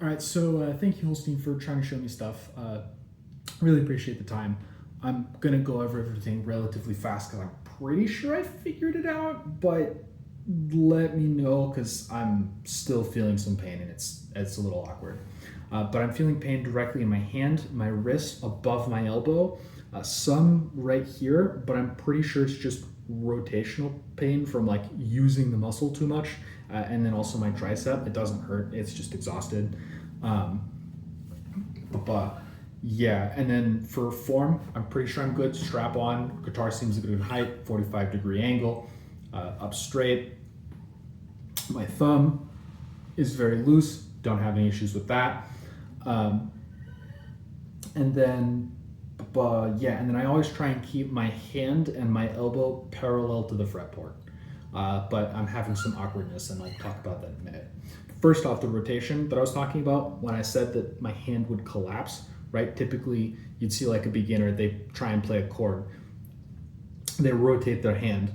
All right, so thank you, Holstein, for trying to show me stuff. Really appreciate the time. I'm gonna go over everything relatively fast because I'm pretty sure I figured it out, but let me know because I'm still feeling some pain and it's a little awkward. But I'm feeling pain directly in my hand, my wrist, above my elbow, some right here, but I'm pretty sure it's just rotational pain from like using the muscle too much, and then also my tricep. It doesn't hurt; it's just exhausted. Um, but yeah, and then for form, I'm pretty sure I'm good. Strap on, guitar seems a good height, 45-degree angle, up straight. My thumb is very loose, don't have any issues with that. Um, and then, yeah, and then I always try and keep my hand and my elbow parallel to the fretboard. But I'm having some awkwardness, and I'll talk about that in a minute. First off, the rotation that I was talking about, when I said that my hand would collapse, right? Typically, you'd see like a beginner, they try and play a chord. They rotate their hand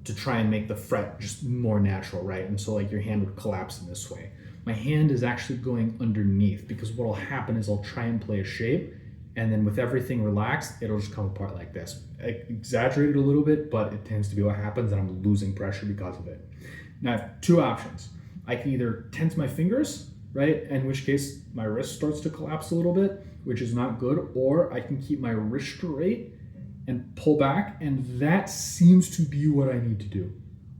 to try and make the fret just more natural, right? And so like your hand would collapse in this way. My hand is actually going underneath because what will happen is I'll try and play a shape, and then with everything relaxed, it'll just come apart like this. I exaggerated a little bit, but it tends to be what happens, and I'm losing pressure because of it. Now I have two options. I can either tense my fingers, right? In which case my wrist starts to collapse a little bit, which is not good, or I can keep my wrist straight and pull back, and that seems to be what I need to do.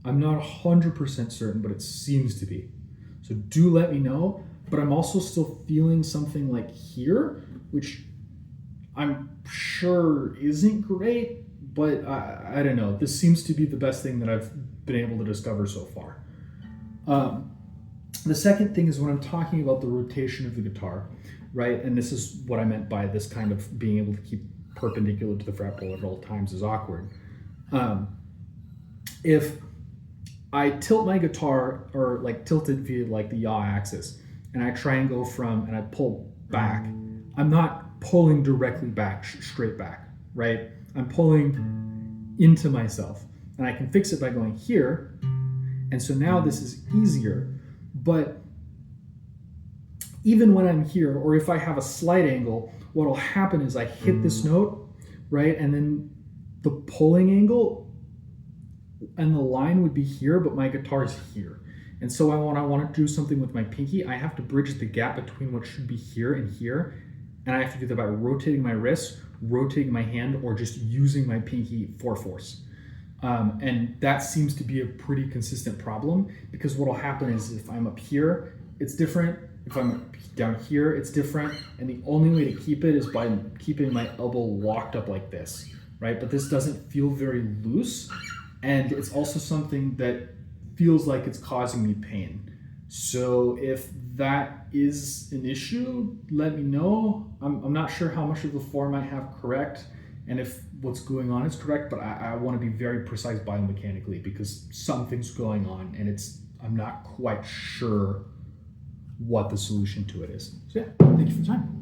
I'm not 100% certain, but it seems to be. So do let me know, but I'm also still feeling something like here, which I'm sure isn't great, but I don't know. This seems to be the best thing that I've been able to discover so far. The second thing is when I'm talking about the rotation of the guitar, right? And this is what I meant by this kind of being able to keep perpendicular to the fretboard at all times is awkward. If I tilt my guitar or like tilt it via like the yaw axis, and I try and go from and I pull back, I'm not pulling directly back, straight back, right? I'm pulling into myself, and I can fix it by going here. And so now this is easier, but even when I'm here, or if I have a slight angle, what'll happen is I hit this note, right? And then the pulling angle and the line would be here, but my guitar is here. And so when I want to do something with my pinky, I have to bridge the gap between what should be here and here. And I have to do that by rotating my wrist, rotating my hand, or just using my pinky for force. And that seems to be a pretty consistent problem, because what'll happen is if I'm up here, it's different. If I'm down here, it's different. And the only way to keep it is by keeping my elbow locked up like this, right? But this doesn't feel very loose. And it's also something that feels like it's causing me pain. So if that is an issue, let me know. I'm not sure how much of the form I have correct, and if what's going on is correct, but I want to be very precise biomechanically because something's going on, and I'm not quite sure what the solution to it is. So yeah, thank you for the time.